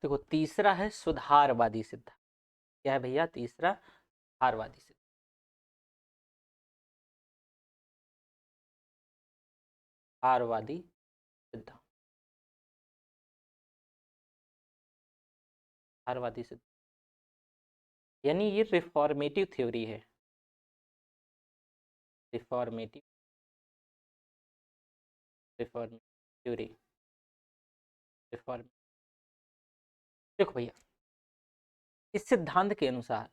देखो तीसरा है सुधारवादी सिद्धांत। क्या है भैया तीसरा? सुधारवादी सिद्धांत। सुधारवादी सिद्धांत। सुधारवादी सिद्धांत यानी ये रिफॉर्मेटिव थ्योरी है। Reformative reformative theory. रिफॉर्म देखो भैया, इस सिद्धांत के अनुसार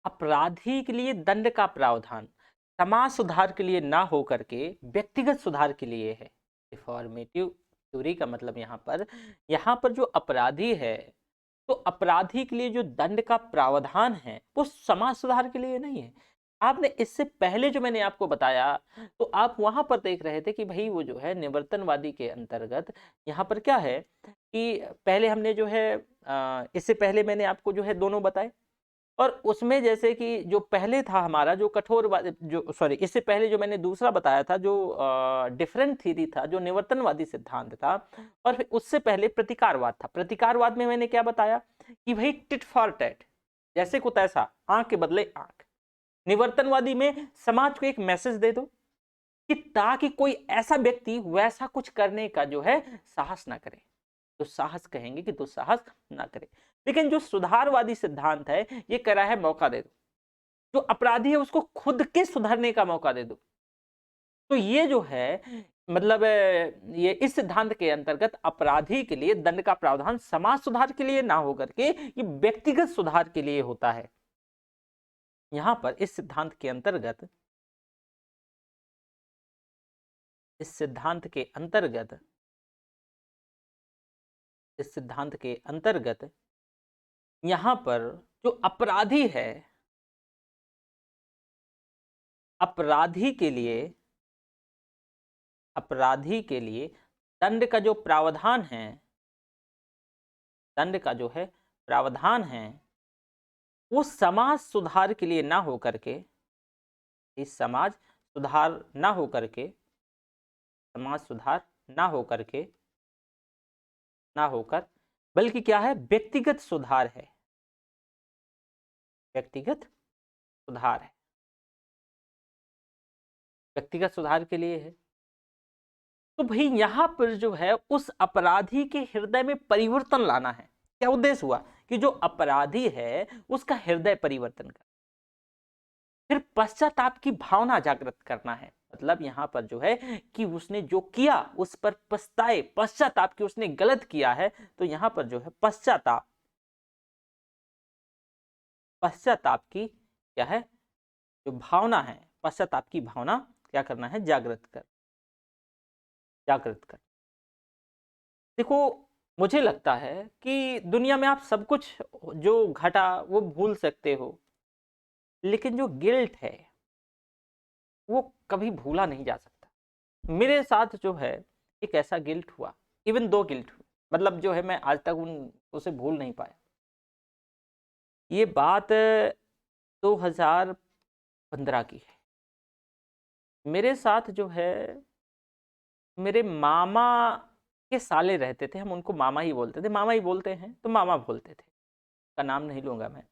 अपराधी के लिए दंड का प्रावधान समाज सुधार के लिए ना हो करके व्यक्तिगत सुधार के लिए है। रिफॉर्मेटिव थ्योरी का मतलब यहाँ पर जो अपराधी है, तो अपराधी के लिए जो दंड का प्रावधान है वो समाज सुधार के लिए नहीं है। आपने इससे पहले जो मैंने आपको बताया, तो आप वहां पर देख रहे थे कि भाई वो जो है निवर्तनवादी के अंतर्गत यहाँ पर क्या है कि पहले हमने जो है इससे पहले मैंने आपको जो है दोनों बताए, और उसमें जैसे कि जो पहले था हमारा जो इससे पहले जो मैंने दूसरा बताया था जो डिफरेंट थ्योरी था, जो निवर्तनवादी सिद्धांत था, और फिर उससे पहले प्रतिकारवाद था। प्रतिकारवाद में मैंने क्या बताया कि भाई टिट फॉर टैट, जैसे को तैसा, आंख के बदले आंख। निवर्तनवादी में समाज को एक मैसेज दे दो कि ताकि कोई ऐसा व्यक्ति वैसा कुछ करने का जो है साहस ना करे, तो साहस कहेंगे कि तो साहस ना करे। लेकिन जो सुधारवादी सिद्धांत है ये कह रहा है मौका दे दो, जो अपराधी है उसको खुद के सुधरने का मौका दे दो। तो ये जो है मतलब ये इस सिद्धांत के अंतर्गत अपराधी के लिए दंड का प्रावधान समाज सुधार के लिए ना होकर के ये व्यक्तिगत सुधार के लिए होता है। यहां पर इस सिद्धांत के अंतर्गत इस सिद्धांत के अंतर्गत इस सिद्धांत के अंतर्गत यहां पर जो अपराधी है, अपराधी के लिए दंड का जो प्रावधान है, दंड का जो है प्रावधान है वो समाज सुधार के लिए ना हो करके, इस समाज सुधार ना हो करके, समाज सुधार ना हो करके, ना होकर, बल्कि क्या है व्यक्तिगत सुधार है, व्यक्तिगत सुधार है, व्यक्तिगत सुधार के लिए है। तो भाई यहां पर जो है उस अपराधी के हृदय में परिवर्तन लाना है। क्या उद्देश्य हुआ कि जो अपराधी है उसका हृदय परिवर्तन कर, फिर पश्चाताप की भावना जागृत करना है। मतलब यहां पर जो है कि उसने जो किया उस पर पछताए, पश्चाताप की उसने गलत किया है, तो यहां पर जो है पश्चाताप, पश्चाताप की क्या है जो भावना है, पश्चाताप की भावना क्या करना है, जागृत कर। देखो मुझे लगता है कि दुनिया में आप सब कुछ जो घटा वो भूल सकते हो, लेकिन जो गिल्ट है वो कभी भूला नहीं जा सकता। मेरे साथ जो है एक ऐसा गिल्ट हुआ, इवन दो गिल्ट हुए, मतलब जो है मैं आज तक उसे भूल नहीं पाया। ये बात 2015 की है। मेरे साथ जो है मेरे मामा के साले रहते थे, हम उनको मामा ही बोलते थे, मामा ही बोलते हैं तो मामा बोलते थे, का नाम नहीं लूंगा मैं।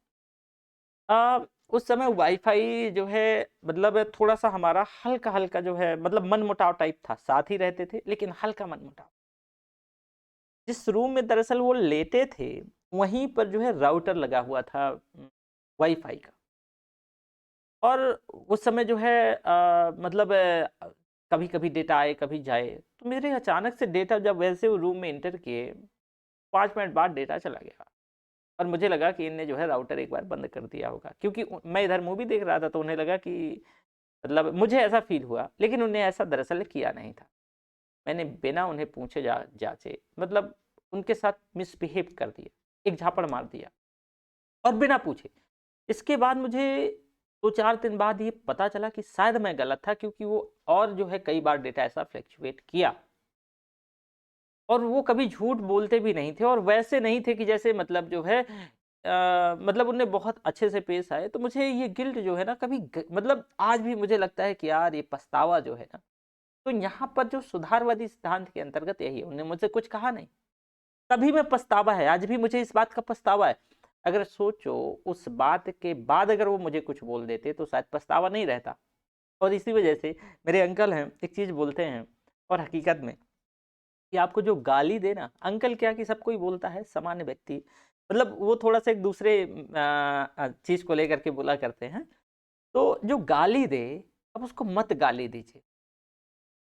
उस समय वाईफाई जो है मतलब थोड़ा सा हमारा हल्का हल्का जो है मतलब मनमुटाव टाइप था, साथ ही रहते थे लेकिन हल्का मनमुटाव। जिस रूम में दरअसल वो लेटे थे वहीं पर जो है राउटर लगा हुआ था वाईफाई का, और उस समय जो है मतलब कभी कभी डेटा आए कभी जाए, तो मेरे अचानक से डेटा जब वैसे वो रूम में इंटर किए 5 मिनट बाद डेटा चला गया, और मुझे लगा कि इनने जो है राउटर एक बार बंद कर दिया होगा, क्योंकि मैं इधर मूवी देख रहा था तो उन्हें लगा कि मतलब मुझे ऐसा फील हुआ, लेकिन उन्हें ऐसा दरअसल किया नहीं था। मैंने बिना उन्हें पूछे जांचे मतलब उनके साथ मिसबिहेव कर दिया, एक झापड़ मार दिया और बिना पूछे। इसके बाद मुझे 2-4 दिन बाद ये पता चला कि शायद मैं गलत था, क्योंकि वो और जो है कई बार डेटा ऐसा फ्लैक्चुएट किया, और वो कभी झूठ बोलते भी नहीं थे, और वैसे नहीं थे कि जैसे मतलब जो है मतलब उन्हें बहुत अच्छे से पेश आए। तो मुझे ये गिल्ट जो है ना कभी मतलब आज भी मुझे लगता है कि यार ये पछतावा जो है ना, तो यहाँ पर जो सुधारवादी सिद्धांत के अंतर्गत यही है, उन्होंने मुझसे कुछ कहा नहीं, तभी मैं पछतावा है, आज भी मुझे इस बात का पछतावा है। अगर सोचो उस बात के बाद अगर वो मुझे कुछ बोल देते तो शायद पछतावा नहीं रहता। और इसी वजह से मेरे अंकल हैं, एक चीज़ बोलते हैं, और हकीकत में कि आपको जो गाली दे ना, अंकल क्या कि सब कोई बोलता है, सामान्य व्यक्ति, मतलब वो थोड़ा सा एक दूसरे चीज़ को लेकर के बोला करते हैं। तो जो गाली दे, अब उसको मत गाली दीजिए,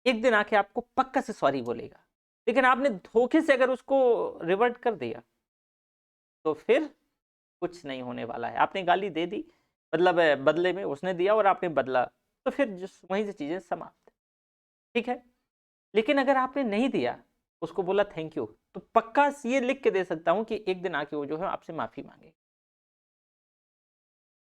एक दिन आके आपको पक्का से सॉरी बोलेगा। लेकिन आपने धोखे से अगर उसको रिवर्ट कर दिया तो फिर कुछ नहीं होने वाला है। आपने गाली दे दी, मतलब बदले में उसने दिया और आपने बदला, तो फिर वहीं से चीज़ें समाप्त। ठीक है, लेकिन अगर आपने नहीं दिया, उसको बोला थैंक यू, तो पक्का ये लिख के दे सकता हूं कि एक दिन आके वो जो है आपसे माफी मांगे।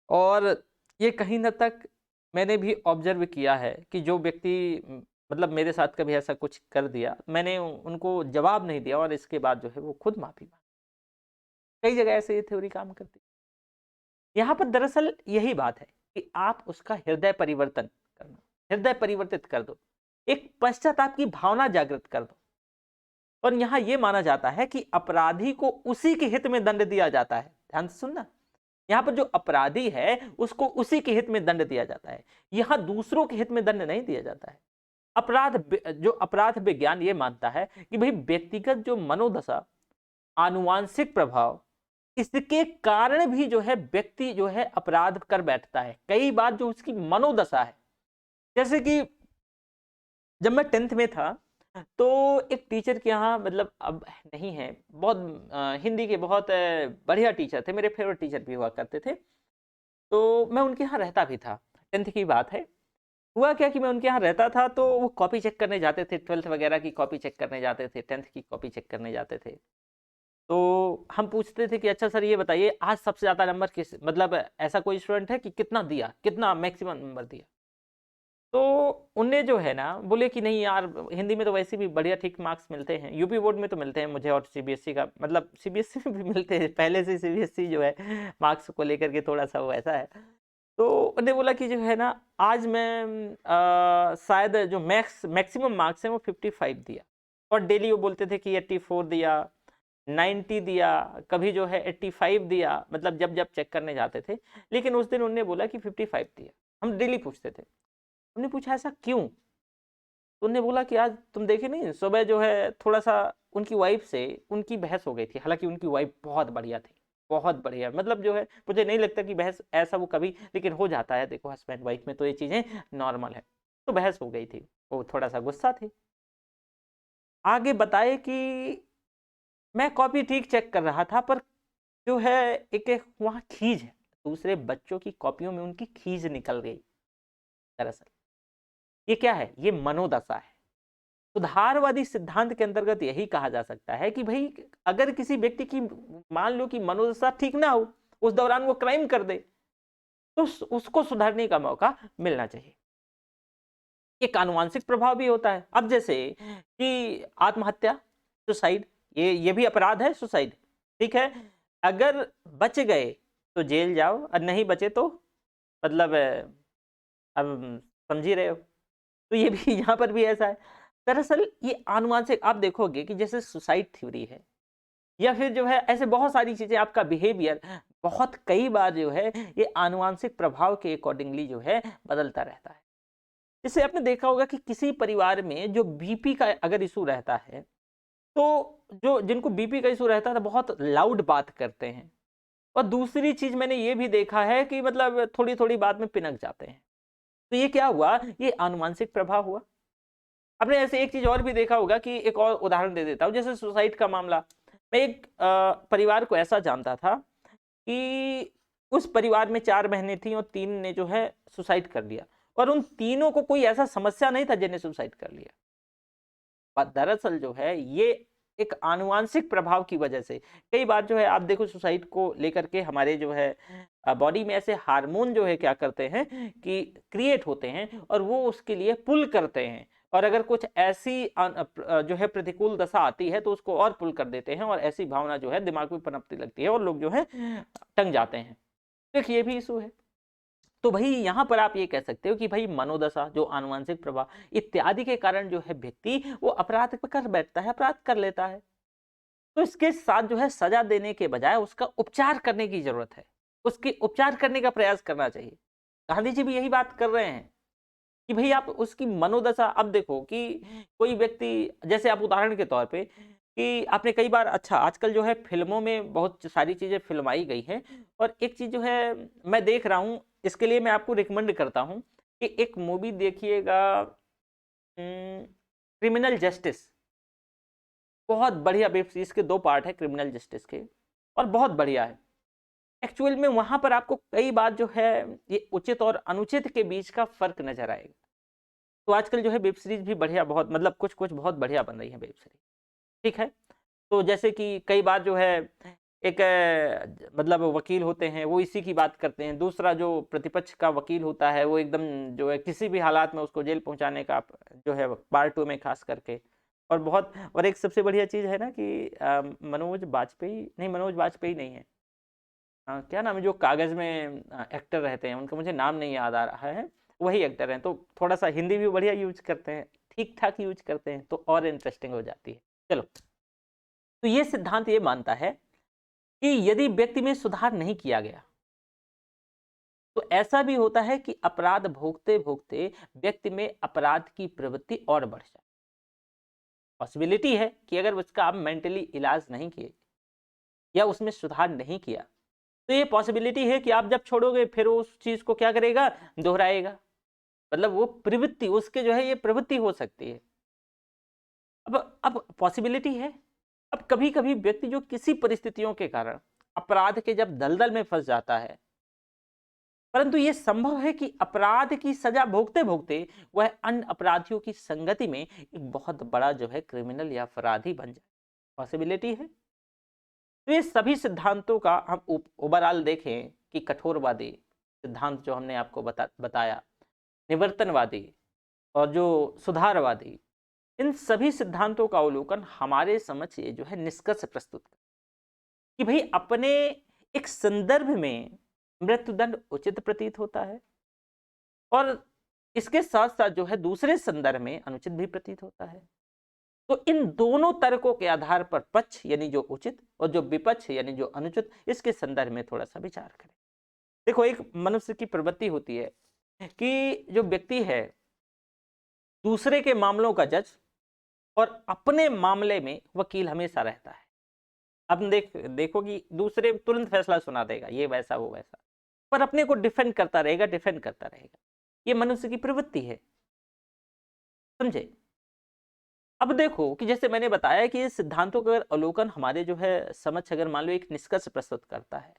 और ये कहीं न तक मैंने भी ऑब्जर्व किया है कि जो व्यक्ति मतलब मेरे साथ कभी ऐसा कुछ कर दिया, मैंने उनको जवाब नहीं दिया और इसके बाद जो है वो खुद माफी मांगी। कई जगह ऐसे ये थ्योरी काम करती है। यहाँ पर दरअसल यही बात है कि आप उसका हृदय परिवर्तन करना, हृदय परिवर्तित कर दो, एक पश्चाताप की भावना जागृत कर दो। और यहां यह माना जाता है कि अपराधी को उसी के हित में दंड दिया जाता है। ध्यान से सुनना, यहां पर जो अपराधी है उसको उसी के हित में दंड दिया जाता है, यहां दूसरों के हित में दंड नहीं दिया जाता है। जो अपराध विज्ञान ये मानता है कि भाई व्यक्तिगत जो मनोदशा, आनुवांशिक प्रभाव, इसके कारण भी जो है व्यक्ति जो है अपराध कर बैठता है। कई बार जो उसकी मनोदशा है, जैसे कि जब मैं 10th में था तो एक टीचर के यहाँ, मतलब अब नहीं है, बहुत हिंदी के बहुत बढ़िया टीचर थे, मेरे फेवरेट टीचर भी हुआ करते थे। तो मैं उनके यहाँ रहता भी था, 10th की बात है। हुआ क्या कि मैं उनके यहाँ रहता था तो वो कॉपी चेक करने जाते थे, 12th वगैरह की कॉपी चेक करने जाते थे, 10th की कॉपी चेक करने जाते थे। तो हम पूछते थे कि अच्छा सर ये बताइए आज सबसे ज़्यादा नंबर किस, मतलब ऐसा कोई स्टूडेंट है कि कितना दिया, कितना मैक्सिमम नंबर दिया। तो उनने जो है ना बोले कि नहीं यार, हिंदी में तो वैसे भी बढ़िया ठीक मार्क्स मिलते हैं, यूपी बोर्ड में तो मिलते हैं मुझे, और सीबीएसई का, मतलब सीबीएसई में भी मिलते हैं, पहले से सीबीएसई जो है मार्क्स को लेकर के थोड़ा सा वो ऐसा है। तो उन्होंने बोला कि जो है ना आज मैं शायद जो मैक्सिमम मार्क्स हैं वो 55 दिया, और डेली वो बोलते थे कि 84 दिया, 90 दिया, कभी जो है 85 दिया, मतलब जब जब चेक करने जाते थे। लेकिन उस दिन उन्होंने बोला कि 55 दिया। हम डेली पूछते थे, हमने पूछा ऐसा क्यों, तो उन्होंने बोला कि आज तुम देखे नहीं, सुबह जो है थोड़ा सा उनकी वाइफ से उनकी बहस हो गई थी। हालांकि उनकी वाइफ बहुत बढ़िया थी, बहुत बढ़िया, मतलब जो है मुझे नहीं लगता कि बहस ऐसा वो कभी, लेकिन हो जाता है, देखो हस्बैंड वाइफ में तो ये चीज़ें नॉर्मल है। तो बहस हो गई थी, वो थोड़ा सा गुस्सा थी। आगे बताए कि मैं कॉपी ठीक चेक कर रहा था, पर जो है एक एक वहाँ खींच है, दूसरे बच्चों की कॉपियों में उनकी खींच निकल गई। दरअसल ये क्या है, ये मनोदशा है। सुधारवादी सिद्धांत के अंतर्गत यही कहा जा सकता है कि भाई अगर किसी व्यक्ति की मान लो कि मनोदशा ठीक ना हो, उस दौरान वो क्राइम कर दे, तो उसको सुधारने का मौका मिलना चाहिए। एक आनुवांशिक प्रभाव भी होता है। अब जैसे कि आत्महत्या, सुसाइड, ये भी अपराध है, सुसाइड, ठीक है। अगर बच गए तो जेल जाओ, और नहीं बचे तो मतलब अब समझ ही रहे हो। तो ये भी यहाँ पर भी ऐसा है। दरअसल ये आनुवांशिक, आप देखोगे कि जैसे सुसाइड थ्योरी है, या फिर जो है ऐसे बहुत सारी चीजें, आपका बिहेवियर बहुत कई बार जो है ये आनुवांशिक प्रभाव के अकॉर्डिंगली जो है बदलता रहता है। इससे आपने देखा होगा कि किसी परिवार में जो बीपी का अगर इशू रहता है, तो जो जिनको बीपी का इशू रहता है तो बहुत लाउड बात करते हैं। और दूसरी चीज मैंने ये भी देखा है कि मतलब थोड़ी थोड़ी बात में पिनक जाते हैं। तो ये क्या हुआ, ये आनुवांशिक प्रभाव हुआ। आपने ऐसे एक चीज और भी देखा होगा कि एक और उदाहरण दे देता हूं, जैसे सुसाइड का मामला। मैं एक परिवार को ऐसा जानता था कि उस परिवार में 4 बहनें थीं और 3 ने जो है सुसाइड कर लिया, और उन तीनों को कोई ऐसा समस्या नहीं था जिन्हें सुसाइड कर लिया। पर दरअसल जो है ये एक आनुवांशिक प्रभाव की वजह से, कई बार जो है आप देखो सुसाइड को लेकर के हमारे जो है बॉडी में ऐसे हार्मोन जो है क्या करते हैं कि क्रिएट होते हैं, और वो उसके लिए पुल करते हैं। और अगर कुछ ऐसी जो है प्रतिकूल दशा आती है तो उसको और पुल कर देते हैं, और ऐसी भावना जो है दिमाग में पनपती लगती है और लोग जो है टंग जाते हैं। देखिए ये भी इशू है। तो भाई यहां पर आप ये कह सकते हो कि भाई मनोदशा, जो आनुवंशिक प्रभाव इत्यादि के कारण जो है व्यक्ति वो अपराध कर बैठता है, अपराध कर लेता है। तो इसके साथ जो है सजा देने के बजाय उसका उपचार करने की जरूरत है, उसके उपचार करने का प्रयास करना चाहिए। गांधी जी भी यही बात कर रहे हैं कि भई आप उसकी मनोदशा, अब देखो कि कोई व्यक्ति, जैसे आप उदाहरण के तौर पे कि आपने कई बार, अच्छा आजकल जो है फ़िल्मों में बहुत सारी चीज़ें फ़िल्माई गई हैं, और एक चीज़ जो है मैं देख रहा हूँ, इसके लिए मैं आपको रिकमेंड करता हूँ कि एक मूवी देखिएगा, क्रिमिनल जस्टिस। बहुत बढ़िया वेब सीरीज़ के 2 पार्ट है क्रिमिनल जस्टिस के, और बहुत बढ़िया है। एक्चुअल में वहाँ पर आपको कई बार जो है ये उचित और अनुचित के बीच का फ़र्क नज़र आएगा। तो आजकल जो है वेब सीरीज़ भी बढ़िया, बहुत मतलब कुछ-कुछ बहुत बढ़िया बन रही है वेब सीरीज़, ठीक है? तो जैसे कि कई बार जो है एक मतलब वकील होते हैं, वो इसी की बात करते हैं, दूसरा जो प्रतिपक्ष का वकील होता है, वो एकदम जो है किसी भी हालात में उसको जेल पहुँचाने का जो है पार्ट 2 में ख़ास करके, और बहुत, और एक सबसे बढ़िया चीज़ है ना कि मनोज वाजपेयी नहीं है, क्या नाम है जो कागज़ में एक्टर रहते हैं, उनका मुझे नाम नहीं याद आ रहा है, वही एक्टर हैं, तो थोड़ा-सा हिंदी भी बढ़िया यूज़ करते हैं, ठीक-ठाक यूज़ करते हैं, तो और इंटरेस्टिंग हो जाती है। चलो, तो ये सिद्धांत ये मानता है कि यदि व्यक्ति में सुधार नहीं किया गया, तो ऐसा भी होता है कि अपराध भोगते-भोगते व्यक्ति में अपराध की प्रवृत्ति और बढ़ जाए। पॉसिबिलिटी है कि अगर उसका आप मेंटली इलाज नहीं किए या उसमें सुधार नहीं किया, तो ये पॉसिबिलिटी है कि आप जब छोड़ोगे फिर वो उस चीज़ को क्या करेगा, दोहराएगा। मतलब वो प्रवृत्ति उसके जो है ये प्रवृत्ति हो सकती है। अब पॉसिबिलिटी है। अब कभी-कभी व्यक्ति जो किसी परिस्थितियों के कारण अपराध के जब दलदल में फँस जाता है, परंतु ये संभव है कि अपराध की सजा भोगते-भोगते वह अन्य अपराधियों की संगति में एक बहुत बड़ा जो है क्रिमिनल या अपराधी बन जाए। पॉसिबिलिटी है। तो ये सभी सिद्धांतों का हम ओवरऑल देखें कि कठोरवादी सिद्धांत जो हमने आपको बताया, निवर्तनवादी और जो सुधारवादी, इन सभी सिद्धांतों का अवलोकन हमारे समझ ये जो है निष्कर्ष प्रस्तुत कर कि भाई अपने एक संदर्भ में मृत्युदंड उचित प्रतीत होता है, और इसके साथ साथ जो है दूसरे संदर्भ में अनुचित भी प्रतीत होता है। तो इन दोनों तर्कों के आधार पर पक्ष यानी जो उचित और जो विपक्ष यानी जो अनुचित, इसके संदर्भ में थोड़ा सा विचार करें। देखो, एक मनुष्य की प्रवृत्ति होती है कि जो व्यक्ति है दूसरे के मामलों का जज और अपने मामले में वकील हमेशा रहता है। अब देखो कि दूसरे तुरंत फैसला सुना देगा, ये वैसा वो वैसा, पर अपने को डिफेंड करता रहेगा, डिफेंड करता रहेगा। ये मनुष्य की प्रवृत्ति है, समझे? अब देखो कि जैसे मैंने बताया कि इस सिद्धांतों का अगर अवलोकन हमारे जो है समझ अगर मान लो एक निष्कर्ष प्रस्तुत करता है,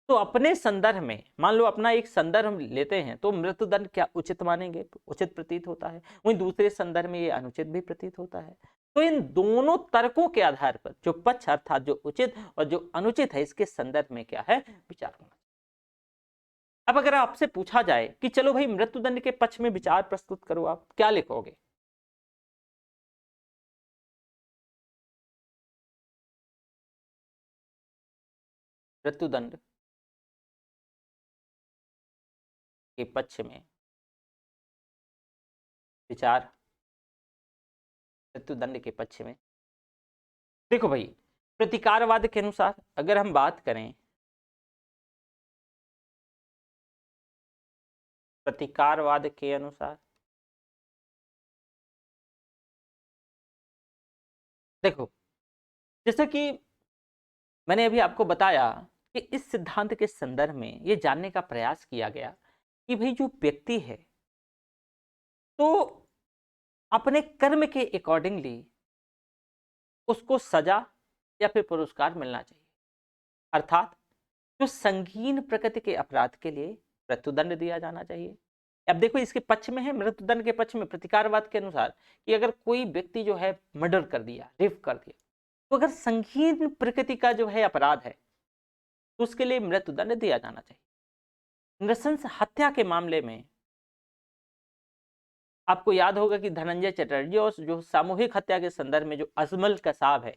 तो अपने संदर्भ में मान लो अपना एक संदर्भ हम लेते हैं, तो मृत्युदंड क्या उचित मानेंगे, उचित प्रतीत होता है, वहीं दूसरे संदर्भ में ये अनुचित भी प्रतीत होता है। तो इन दोनों तर्कों के आधार पर जो पक्ष अर्थात जो उचित और जो अनुचित है, इसके संदर्भ में क्या है विचार होना। अब अगर आपसे पूछा जाए कि चलो भाई मृत्युदंड के पक्ष में विचार प्रस्तुत करो, आप क्या लिखोगे? मृत्युदंड के पक्ष में विचार, मृत्युदंड के पक्ष में देखो भाई, प्रतिकारवाद के अनुसार अगर हम बात करें, प्रतिकारवाद के अनुसार देखो, जैसे कि मैंने अभी आपको बताया कि इस सिद्धांत के संदर्भ में ये जानने का प्रयास किया गया कि भाई जो व्यक्ति है, तो अपने कर्म के अकॉर्डिंगली उसको सजा या फिर पुरस्कार मिलना चाहिए। अर्थात जो संगीन प्रकृति के अपराध के लिए मृत्युदंड दिया जाना चाहिए। अब देखो, इसके पक्ष में है, मृत्युदंड के पक्ष में प्रतिकारवाद के अनुसार कि अगर कोई व्यक्ति जो है मर्डर कर दिया, रेप कर दिया, तो अगर संगीन प्रकृति का जो है अपराध है, तो उसके लिए मृत्युदंड दिया जाना चाहिए। नृशंस हत्या के मामले में आपको याद होगा कि धनंजय चटर्जी और जो सामूहिक हत्या के संदर्भ में जो अजमल कसाब है,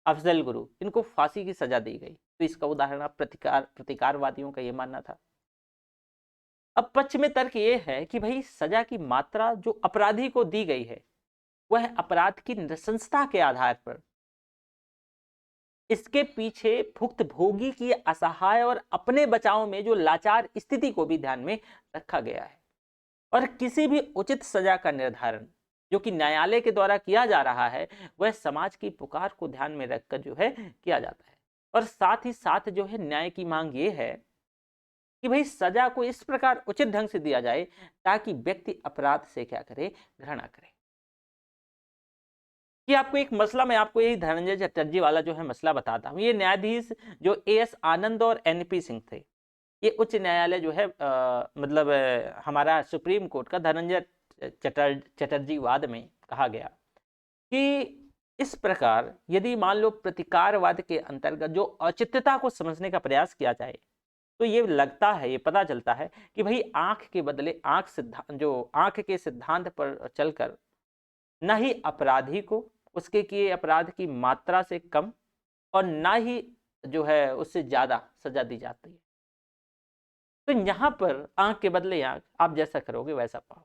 अफजल गुरु, इनको फांसी की सजा दी गई। तो इसका उदाहरण आप प्रतिकारवादियों का ये मानना था। अब पक्ष में तर्क ये है कि भाई सजा की मात्रा जो अपराधी को दी गई है, वह अपराध की नृशंसता के आधार पर इसके पीछे भुक्तभोगी की असहाय और अपने बचाव में जो लाचार स्थिति को भी ध्यान में रखा गया है। और किसी भी उचित सजा का निर्धारण जो कि न्यायालय के द्वारा किया जा रहा है, वह समाज की पुकार को ध्यान में रखकर जो है किया जाता है। और साथ ही साथ जो है न्याय की मांग ये है कि भाई सजा को इस प्रकार उचित ढंग से दिया जाए ताकि व्यक्ति अपराध से क्या करे, घृणा करे। कि आपको एक मसला, मैं आपको यही धनंजय चटर्जी वाला जो है मसला बताता हूँ। ये न्यायाधीश जो एएस आनंद और एनपी सिंह थे, ये उच्च न्यायालय जो है मतलब हमारा सुप्रीम कोर्ट का धनंजय चटर्जी वाद में कहा गया कि इस प्रकार यदि मान लो प्रतिकारवाद के अंतर्गत जो औचित्यता को समझने का प्रयास किया जाए, तो ये लगता है, ये पता चलता है कि भाई आंख के बदले आंख सिद्धांत, जो आंख के सिद्धांत पर चलकर न ही अपराधी को उसके किए अपराध की मात्रा से कम और ना ही जो है उससे ज्यादा सजा दी जाती है। तो यहां पर आंख के बदले आंख, आप जैसा करोगे वैसा पाओ।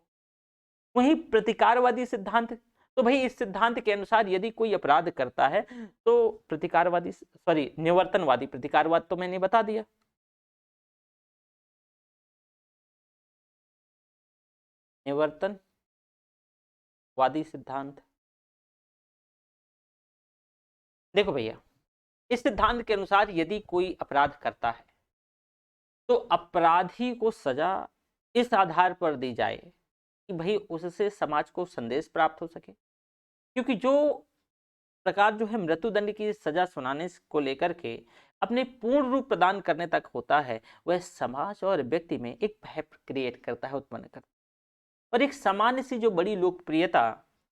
वहीं प्रतिकारवादी सिद्धांत, तो भाई इस सिद्धांत के अनुसार यदि कोई अपराध करता है तो प्रतिकारवादी, सॉरी निवर्तनवादी, प्रतिकारवाद तो मैंने बता दिया। निवर्तनवादी सिद्धांत, देखो भैया, इस सिद्धांत के अनुसार यदि कोई अपराध करता है तो अपराधी को सजा इस आधार पर दी जाए कि भाई उससे समाज को संदेश प्राप्त हो सके। क्योंकि जो प्रकार जो है मृत्युदंड की सजा सुनाने को लेकर के अपने पूर्ण रूप प्रदान करने तक होता है, वह समाज और व्यक्ति में एक भय क्रिएट करता है, उत्पन्न करता है। और एक सामान्य सी जो बड़ी लोकप्रियता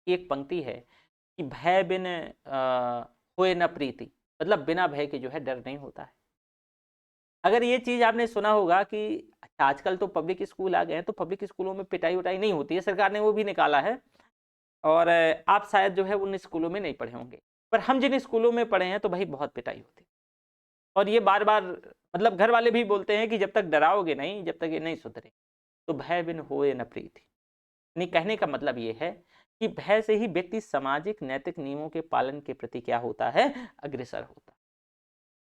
की एक पंक्ति है कि भय बिन होए न प्रीति, मतलब बिना भय के जो है डर नहीं होता है। अगर ये चीज आपने सुना होगा कि अच्छा आजकल तो पब्लिक स्कूल आ गए हैं, तो पब्लिक स्कूलों में पिटाई उटाई नहीं होती है, सरकार ने वो भी निकाला है। और आप शायद जो है उन स्कूलों में नहीं पढ़े होंगे, पर हम जिन स्कूलों में पढ़े हैं तो भाई बहुत पिटाई होती है। और ये बार बार मतलब घर वाले भी बोलते हैं कि जब तक डराओगे नहीं, जब तक ये नहीं सुधरे तो भय बिन होए न प्रीति। नहीं, कहने का मतलब ये है कि भय से ही व्यक्ति सामाजिक नैतिक नियमों के पालन के प्रति क्या होता है, अग्रसर होता है।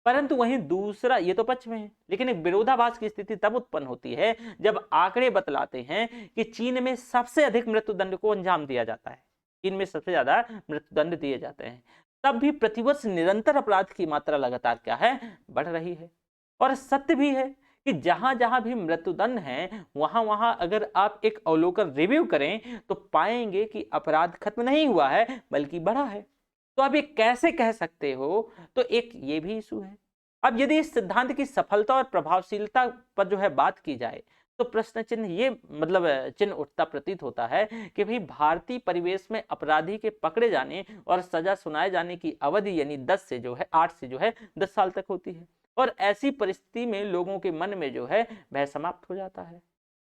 परंतु वहीं दूसरा, ये तो पक्ष में है, लेकिन एक विरोधाभास की स्थिति तब उत्पन्न होती है जब आंकड़े बतलाते हैं कि चीन में सबसे अधिक मृत्युदंड को अंजाम दिया जाता है, चीन में सबसे ज्यादा मृत्युदंड दिए जाते हैं, तब भी प्रतिवर्ष निरंतर अपराध की मात्रा लगातार क्या है, बढ़ रही है। और सत्य भी है कि जहां जहां भी मृत्युदंड है वहां वहां अगर आप एक अवलोकन रिव्यू करें तो पाएंगे कि अपराध खत्म नहीं हुआ है बल्कि बढ़ा है। तो आप ये कैसे कह सकते हो, तो एक ये भी इशू है। अब यदि इस सिद्धांत की सफलता और प्रभावशीलता पर जो है बात की जाए तो प्रश्न चिन्ह ये मतलब चिन्ह उठता प्रतीत होता है कि भाई भारतीय परिवेश में अपराधी के पकड़े जाने और सजा सुनाए जाने की अवधि यानी 10 से जो है 8 से जो है 10 साल तक होती है। और ऐसी परिस्थिति में लोगों के मन में जो है भय समाप्त हो जाता है।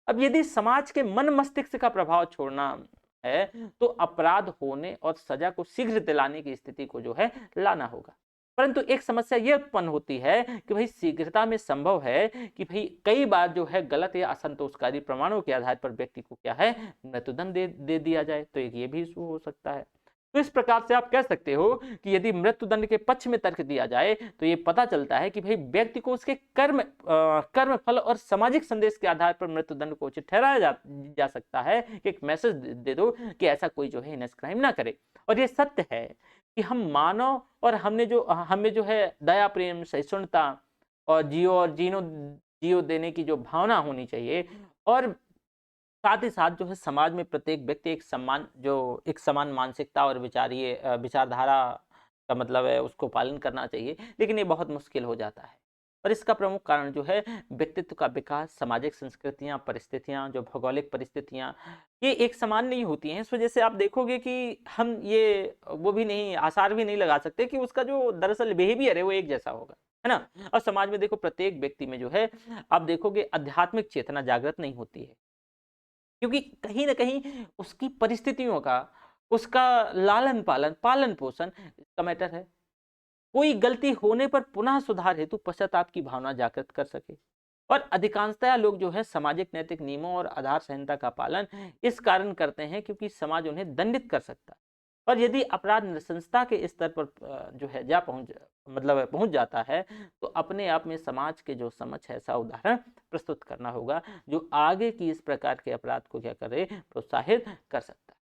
अब यदि समाज के मन मस्तिष्क का प्रभाव छोड़ना है तो अपराध होने और सजा को शीघ्र दिलाने की स्थिति को जो है लाना होगा। परंतु एक समस्या यह उत्पन्न होती है कि भाई शीघ्रता में संभव है कि भाई कई बार जो है गलत या असंतोषकारी प्रमाणों के आधार पर व्यक्ति को क्या है, मृत्युदंड दे दिया जाए, तो एक ये भी इशू हो सकता है। तो इस प्रकार से आप कह सकते हो कि यदि मृत्युदंड के पक्ष में तर्क दिया जाए तो ये पता चलता है कि भाई व्यक्ति को उसके कर्म फल और सामाजिक संदेश के आधार पर मृत्युदंड को उचित ठहराया जा सकता है। एक मैसेज दे दो कि ऐसा कोई जो है हिनस क्राइम ना करे। और ये सत्य है कि हम मानव और हमें जो है दया प्रेम सहिष्णुता और जियो देने की जो भावना होनी चाहिए, और साथ ही साथ जो है समाज में प्रत्येक व्यक्ति एक समान मानसिकता और विचारधारा का मतलब है उसको पालन करना चाहिए। लेकिन ये बहुत मुश्किल हो जाता है और इसका प्रमुख कारण जो है व्यक्तित्व का विकास, सामाजिक संस्कृतियां, परिस्थितियां, जो भौगोलिक परिस्थितियां ये एक समान नहीं होती हैं। इस वजह से आप देखोगे कि हम ये वो भी नहीं, आसार भी नहीं लगा सकते कि उसका जो दरअसल बिहेवियर है वो एक जैसा होगा, है ना। और समाज में देखो प्रत्येक व्यक्ति में जो है आप देखोगे आध्यात्मिक चेतना जागृत नहीं होती है, क्योंकि कहीं ना कहीं उसकी परिस्थितियों का, उसका पालन पोषण का मैटर है। कोई गलती होने पर पुनः सुधार हेतु पश्चाताप की भावना जागृत कर सके। और अधिकांशतः लोग जो है सामाजिक नैतिक नियमों और आधार संहिता का पालन इस कारण करते हैं क्योंकि समाज उन्हें दंडित कर सकता है। और यदि अपराध नृशंसता के स्तर पर जो है पहुंच जाता है, तो अपने आप में समाज के जो समझ है ऐसा उदाहरण प्रस्तुत करना होगा जो आगे की इस प्रकार के अपराध को क्या करे, प्रोत्साहित कर सकता है।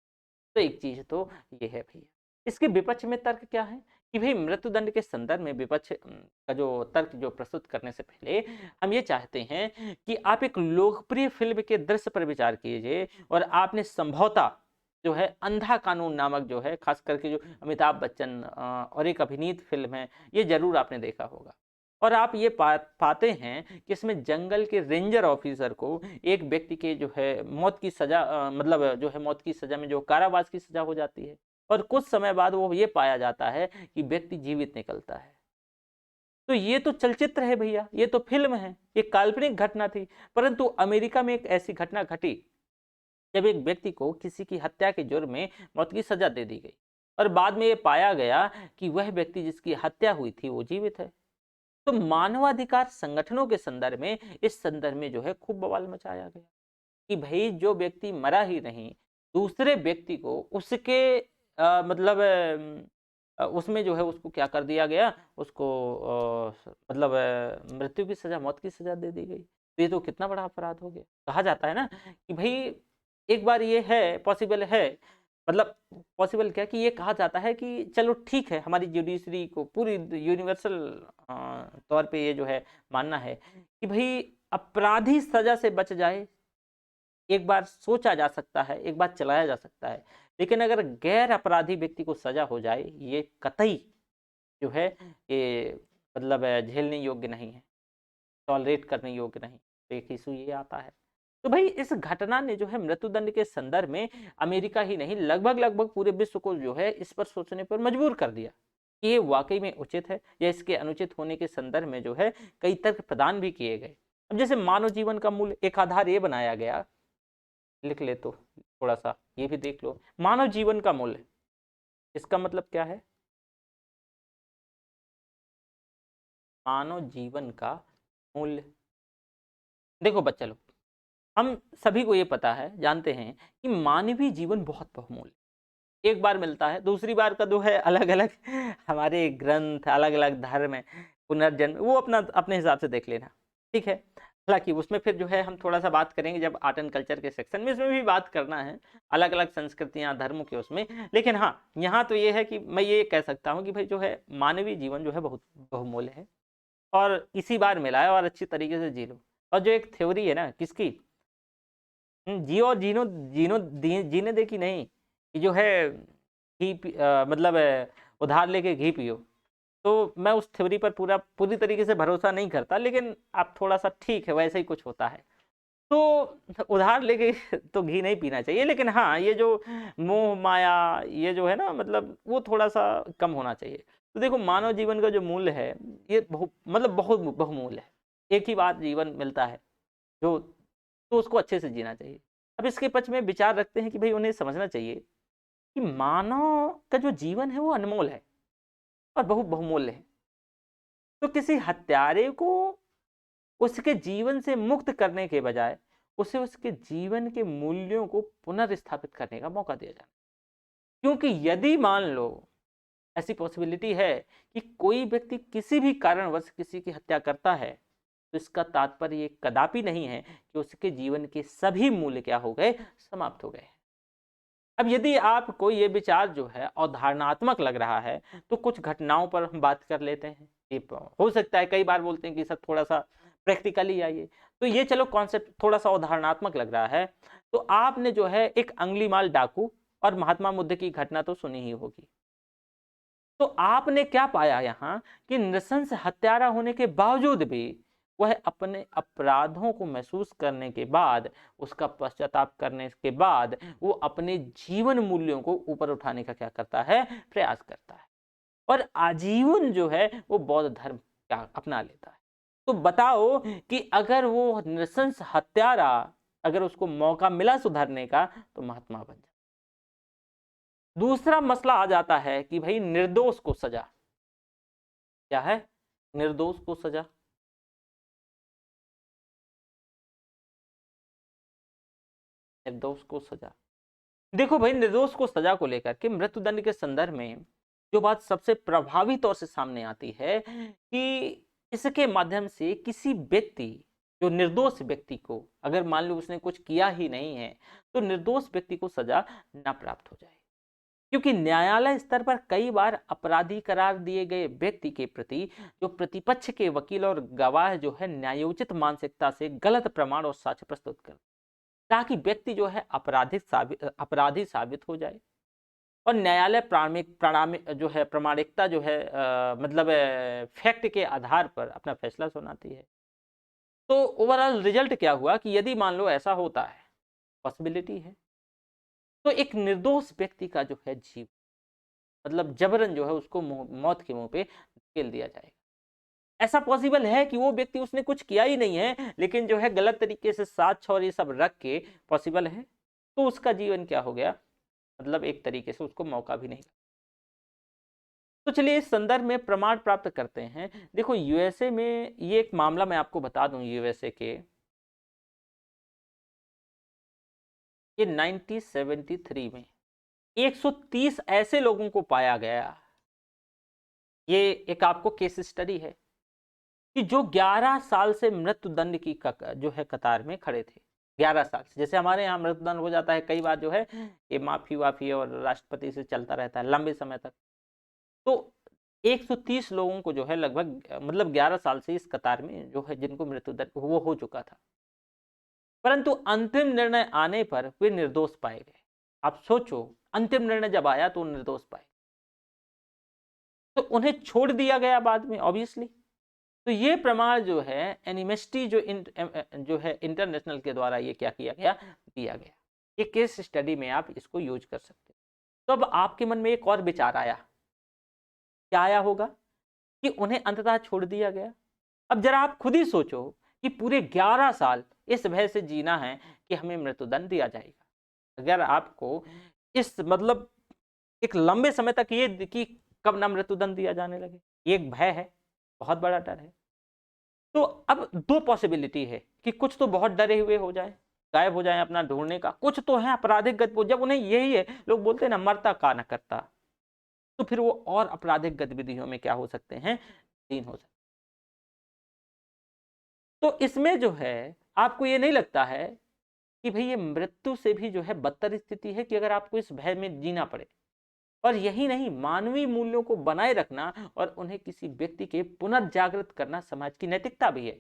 तो एक चीज तो ये है भैया। इसके विपक्ष में तर्क क्या है कि भाई मृत्युदंड के संदर्भ में विपक्ष का जो तर्क जो प्रस्तुत करने से पहले हम ये चाहते हैं कि आप एक लोकप्रिय फिल्म के दृश्य पर विचार कीजिए और आपने संभवतः जो है अंधा कानून नामक जो है, खास करके जो अमिताभ बच्चन और एक अभिनीत फिल्म है, ये जरूर आपने देखा होगा। और आप ये पाते हैं कि इसमें जंगल के रेंजर ऑफिसर को एक व्यक्ति के जो है मौत की सजा जो है मौत की सजा में जो कारावास की सजा हो जाती है, और कुछ समय बाद वो ये पाया जाता है कि व्यक्ति जीवित निकलता है। तो ये तो चलचित्र है भैया, ये तो फिल्म है, ये काल्पनिक घटना थी। परंतु अमेरिका में एक ऐसी घटना घटी जब एक व्यक्ति को किसी की हत्या के जुर्म में मौत की सजा दे दी गई और बाद में ये पाया गया कि वह व्यक्ति जिसकी हत्या हुई थी वो जीवित है। तो मानवाधिकार संगठनों के संदर्भ में इस संदर्भ में जो है खूब बवाल मचाया गया कि भाई जो व्यक्ति मरा ही नहीं, दूसरे व्यक्ति को उसके उसमें जो है उसको क्या कर दिया गया, उसको मृत्यु की सजा, मौत की सजा दे दी गई। तो ये तो कितना बड़ा अपराध हो गया। कहा जाता है ना कि भाई एक बार ये है पॉसिबल है, मतलब पॉसिबल क्या कि ये कहा जाता है कि चलो ठीक है, हमारी जुडिशरी को पूरी यूनिवर्सल तौर पे ये जो है मानना है कि भाई अपराधी सजा से बच जाए, एक बार सोचा जा सकता है, एक बार चलाया जा सकता है। लेकिन अगर गैर अपराधी व्यक्ति को सजा हो जाए, ये कतई जो है ये झेलने योग्य नहीं है, टॉलरेट करने योग्य नहीं। तो एक इशू ये आता है। तो भाई इस घटना ने जो है मृत्युदंड के संदर्भ में अमेरिका ही नहीं, लगभग पूरे विश्व को जो है इस पर सोचने पर मजबूर कर दिया कि ये वाकई में उचित है या इसके अनुचित होने के संदर्भ में जो है कई तर्क प्रदान भी किए गए। अब जैसे मानव जीवन का मूल्य, एक आधार ये बनाया गया, लिख ले तो थोड़ा सा ये भी देख लो, मानव जीवन का मूल्य, इसका मतलब क्या है? मानव जीवन का मूल्य। देखो बच्चा लोग, हम सभी को ये पता है, जानते हैं कि मानवीय जीवन बहुत बहुमूल्य, एक बार मिलता है, दूसरी बार का जो है अलग अलग हमारे ग्रंथ, अलग अलग धर्म है, पुनर्जन्म, वो अपना अपने हिसाब से देख लेना, ठीक है। हालांकि उसमें फिर जो है हम थोड़ा सा बात करेंगे जब आर्ट एंड कल्चर के सेक्शन में, इसमें भी बात करना है अलग अलग संस्कृतियां धर्मों के उसमें। लेकिन हाँ, यहाँ तो ये है कि मैं ये कह सकता हूँ कि भाई जो है मानवीय जीवन जो है बहुत बहुमूल्य है और इसी बार मिला है, और अच्छी तरीके से जी लो। और जो एक थ्योरी है ना किसकी, जियो और जीनो, जीने दे की नहीं, कि जो है घी उधार लेके घी पियो। तो मैं उस थ्योरी पर पूरी तरीके से भरोसा नहीं करता, लेकिन आप थोड़ा सा ठीक है, वैसे ही कुछ होता है। तो उधार लेके तो घी नहीं पीना चाहिए, लेकिन हाँ ये जो मोह माया ये जो है ना, वो थोड़ा सा कम होना चाहिए। तो देखो मानव जीवन का जो मूल्य है ये बहुत बहुमूल्य है। एक ही बार जीवन मिलता है जो, तो उसको अच्छे से जीना चाहिए। अब इसके पक्ष में विचार रखते हैं कि भाई उन्हें समझना चाहिए कि मानव का जो जीवन है वो अनमोल है और बहुमूल्य है। तो किसी हत्यारे को उसके जीवन से मुक्त करने के बजाय उसे उसके जीवन के मूल्यों को पुनर्स्थापित करने का मौका दिया जाए। क्योंकि यदि मान लो ऐसी पॉसिबिलिटी है कि कोई व्यक्ति किसी भी कारणवश किसी की हत्या करता है, तो इसका तात्पर्य ये कदापि नहीं है कि उसके जीवन के सभी मूल्य क्या हो गए, समाप्त हो गए। अब यदि आपको ये विचार जो है अवधारणात्मक लग रहा है, तो कुछ घटनाओं पर हम बात कर लेते हैं। ये हो सकता है कई बार बोलते हैं कि सर थोड़ा सा प्रैक्टिकली आइए, तो ये चलो कॉन्सेप्ट थोड़ा सा अवधारणात्मक लग रहा है। तो आपने जो है एक अंगुलीमाल डाकू और महात्मा बुद्ध की घटना तो सुनी ही होगी। तो आपने क्या पाया यहाँ कि नृशंस हत्यारा होने के बावजूद भी वह अपने अपराधों को महसूस करने के बाद, उसका पश्चाताप करने के बाद, वो अपने जीवन मूल्यों को ऊपर उठाने का क्या करता है, प्रयास करता है, और आजीवन जो है वो बौद्ध धर्म क्या अपना लेता है। तो बताओ कि अगर वो नृशंस हत्यारा, अगर उसको मौका मिला सुधरने का, तो महात्मा बन जाए। दूसरा मसला आ जाता है कि भाई निर्दोष को सजा, क्या है, निर्दोष को सजा। निर्दोष को सजा, देखो भाई, निर्दोष को सजा को लेकर के मृत्युदंड के संदर्भ में जो बात सबसे प्रभावी तौर से सामने आती है कि इसके माध्यम से किसी व्यक्ति, जो निर्दोष व्यक्ति को, अगर मान लो उसने कुछ किया ही नहीं है, तो निर्दोष व्यक्ति को सजा न प्राप्त हो जाए। क्योंकि न्यायालय स्तर पर कई बार अपराधी करार दिए गए व्यक्ति के प्रति जो प्रतिपक्ष के वकील और गवाह जो है न्यायोचित मानसिकता से गलत प्रमाण और साक्ष्य प्रस्तुत कर, ताकि व्यक्ति जो है अपराधी साबित हो जाए और न्यायालय प्रामाणिक जो है प्रामाणिकता जो है मतलब फैक्ट के आधार पर अपना फैसला सुनाती है। तो ओवरऑल रिजल्ट क्या हुआ कि यदि मान लो ऐसा होता है, पॉसिबिलिटी है, तो एक निर्दोष व्यक्ति का जो है जीव मतलब जबरन जो है उसको मौत के मुंह पे धकेल दिया जाएगा। ऐसा पॉसिबल है कि वो व्यक्ति उसने कुछ किया ही नहीं है, लेकिन जो है गलत तरीके से साक्ष्य और ये सब रख के पॉसिबल है, तो उसका जीवन क्या हो गया, मतलब एक तरीके से उसको मौका भी नहीं। तो चलिए इस संदर्भ में प्रमाण प्राप्त करते हैं। देखो यूएसए में ये एक मामला मैं आपको बता दूं, यूएसए के ये 1973 में 130 ऐसे लोगों को पाया गया, ये एक आपको केस स्टडी है, कि जो 11 साल से मृत्युदंड की जो है कतार में खड़े थे। 11 साल से, जैसे हमारे यहाँ मृत्युदंड हो जाता है कई बार जो है ये माफी वाफी और राष्ट्रपति से चलता रहता है लंबे समय तक। तो 130 लोगों को जो है लगभग मतलब 11 साल से इस कतार में जो है जिनको मृत्युदंड वो हो चुका था, परंतु अंतिम निर्णय आने पर वे निर्दोष पाए गए। आप सोचो, अंतिम निर्णय जब आया तो निर्दोष पाए, तो उन्हें छोड़ दिया गया बाद में ऑब्वियसली। तो ये प्रमाण जो है एनिमिस्टी जो है इंटरनेशनल के द्वारा ये क्या किया गया, दिया गया। ये केस स्टडी में आप इसको यूज कर सकते हो। तो अब आपके मन में एक और विचार आया, क्या आया होगा कि उन्हें अंततः छोड़ दिया गया। अब जरा आप खुद ही सोचो कि पूरे 11 साल इस भय से जीना है कि हमें मृत्युदंड दिया जाएगा। अगर आपको इस मतलब एक लंबे समय तक ये कि कब ना मृत्युदंड दिया जाने लगे, ये एक भय है, बहुत बड़ा डर है। तो अब दो पॉसिबिलिटी है कि कुछ तो बहुत डरे हुए हो जाए, गायब हो जाए अपना ढूंढने का, कुछ तो है आपराधिक गतिविधि। जब उन्हें यही है, लोग बोलते हैं ना मरता का न करता, तो फिर वो और आपराधिक गतिविधियों में क्या हो सकते हैं, लीन हो सकते। तो इसमें जो है आपको ये नहीं लगता है कि भाई ये मृत्यु से भी जो है बदतर स्थिति है कि अगर आपको इस भय में जीना पड़े। और यही नहीं, मानवीय मूल्यों को बनाए रखना और उन्हें किसी व्यक्ति के पुनर्जागृत करना समाज की नैतिकता भी है।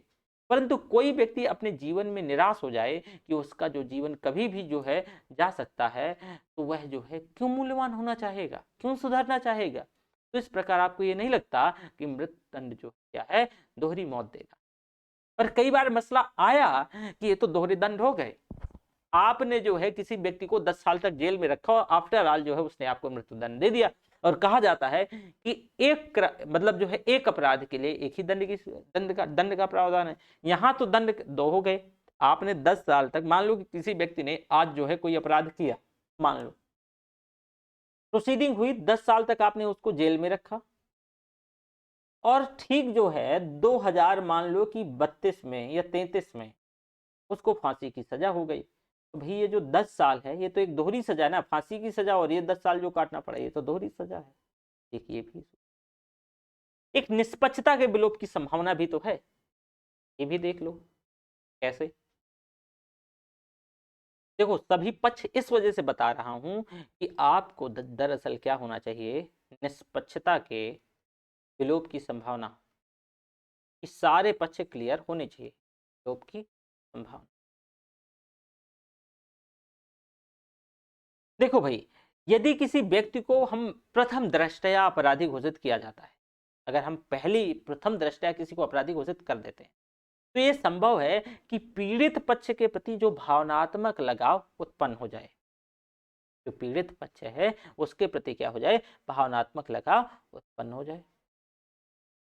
परंतु कोई व्यक्ति अपने जीवन में निराश हो जाए कि उसका जो जीवन कभी भी जो है जा सकता है, तो वह जो है क्यों मूल्यवान होना चाहेगा, क्यों सुधरना चाहेगा। तो इस प्रकार आपको ये नहीं लगता कि मृत्युदंड जो क्या है दोहरी मौत देगा। पर कई बार मसला आया कि ये तो दोहरे दंड हो गए, आपने जो है किसी व्यक्ति को 10 साल तक जेल में रखा और आफ्टर ऑल जो है उसने आपको मृत्युदंड दे दिया। और कहा जाता है कि एक मतलब जो है एक अपराध के लिए एक ही दंड का प्रावधान है। यहां तो दंड दो हो गए। आपने 10 साल तक, मान लो कि किसी व्यक्ति ने आज जो है कोई अपराध किया, मान लो प्रोसीडिंग हुई, 10 साल तक आपने उसको जेल में रखा, और ठीक जो है 2000 मान लो कि 32 में या 33 में उसको फांसी की सजा हो गई। तो भाई ये जो 10 साल है ये तो एक दोहरी सजा है ना, फांसी की सजा और ये 10 साल जो काटना पड़ा ये तो दोहरी सजा है। देखिए भी एक निष्पक्षता के विलोप की संभावना भी तो है, ये भी देख लो कैसे। देखो सभी पक्ष इस वजह से बता रहा हूं कि आपको दरअसल क्या होना चाहिए, निष्पक्षता के विलोप की संभावना, कि सारे पक्ष क्लियर होने चाहिए, विलोप की संभावना। देखो भाई, यदि किसी व्यक्ति को हम प्रथम दृष्टया अपराधी घोषित किया जाता है, अगर हम पहली प्रथम दृष्टया किसी को अपराधी घोषित कर देते हैं, तो यह संभव है कि पीड़ित पक्ष के प्रति जो भावनात्मक लगाव उत्पन्न हो जाए, जो पीड़ित पक्ष है उसके प्रति क्या हो जाए, भावनात्मक लगाव उत्पन्न हो जाए।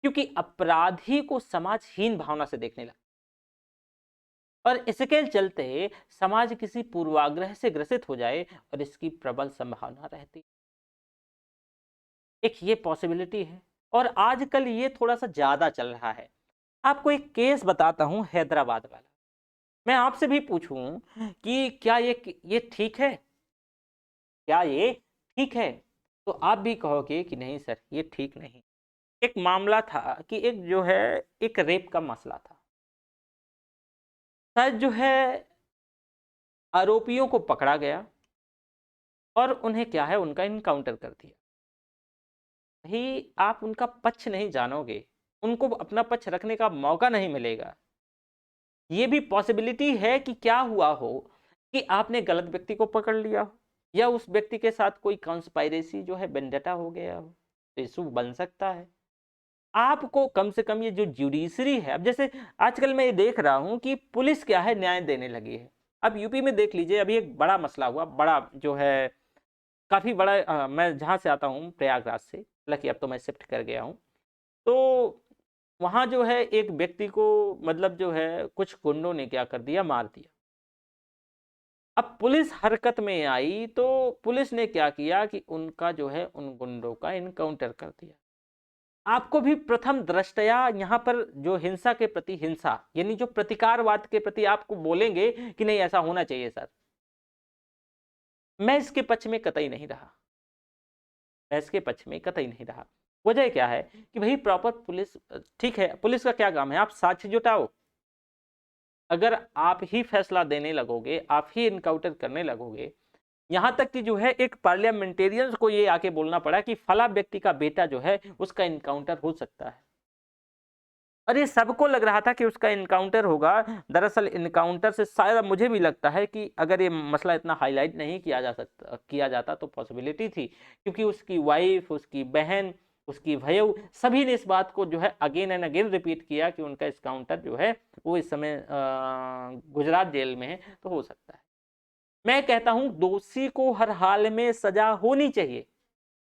क्योंकि अपराधी को समाज हीन भावना से देखने लगता, और इसके चलते समाज किसी पूर्वाग्रह से ग्रसित हो जाए, और इसकी प्रबल संभावना रहती, एक ये पॉसिबिलिटी है। और आजकल ये थोड़ा सा ज्यादा चल रहा है। आपको एक केस बताता हूं हैदराबाद वाला, मैं आपसे भी पूछूं कि क्या ये ठीक है क्या ये ठीक है? तो आप भी कहोगे कि नहीं सर ये ठीक नहीं। एक मामला था कि एक जो है एक रेप का मसला था। शायद जो है आरोपियों को पकड़ा गया और उन्हें क्या है उनका इनकाउंटर कर दिया। भाई आप उनका पक्ष नहीं जानोगे, उनको अपना पक्ष रखने का मौका नहीं मिलेगा। ये भी पॉसिबिलिटी है कि क्या हुआ हो कि आपने गलत व्यक्ति को पकड़ लिया हो या उस व्यक्ति के साथ कोई कॉन्स्पायरेसी जो है वेंडेटा हो गया हो, तो इशू बन सकता है। आपको कम से कम ये जो जुडिशरी है, अब जैसे आजकल मैं ये देख रहा हूं कि पुलिस क्या है न्याय देने लगी है। अब यूपी में देख लीजिए, अभी एक बड़ा मसला हुआ, बड़ा जो है काफी बड़ा। मैं जहां से आता हूं प्रयागराज से, हालांकि अब तो मैं शिफ्ट कर गया हूं। तो वहां जो है एक व्यक्ति को मतलब जो है कुछ गुंडों ने क्या कर दिया, मार दिया। अब पुलिस हरकत में आई तो पुलिस ने क्या किया कि उनका जो है उन गुंडों का इनकाउंटर कर दिया। आपको भी प्रथम दृष्टया यहाँ पर जो हिंसा के प्रति हिंसा, यानी जो प्रतिकारवाद के प्रति आपको बोलेंगे कि नहीं ऐसा होना चाहिए सर, मैं इसके पक्ष में कतई नहीं रहा। मैं इसके पक्ष में कतई नहीं रहा। वजह क्या है कि भाई प्रॉपर पुलिस, ठीक है पुलिस का क्या काम है, आप साक्ष्य जुटाओ। अगर आप ही फैसला देने लगोगे, आप ही इनकाउंटर करने लगोगे, यहां तक कि जो है एक पार्लियामेंटेरियंस को ये आके बोलना पड़ा कि फला व्यक्ति का बेटा जो है उसका इनकाउंटर हो सकता है। और ये सबको लग रहा था कि उसका इनकाउंटर होगा। दरअसल इनकाउंटर से शायद मुझे भी लगता है कि अगर ये मसला इतना हाईलाइट नहीं किया जाता तो पॉसिबिलिटी थी, क्योंकि उसकी वाइफ, उसकी बहन, उसकी भयऊ, सभी ने इस बात को जो है अगेन एंड अगेन रिपीट किया कि उनका इनकाउंटर जो है वो इस समय गुजरात जेल में है, तो हो सकता है। मैं कहता हूं दोषी को हर हाल में सजा होनी चाहिए।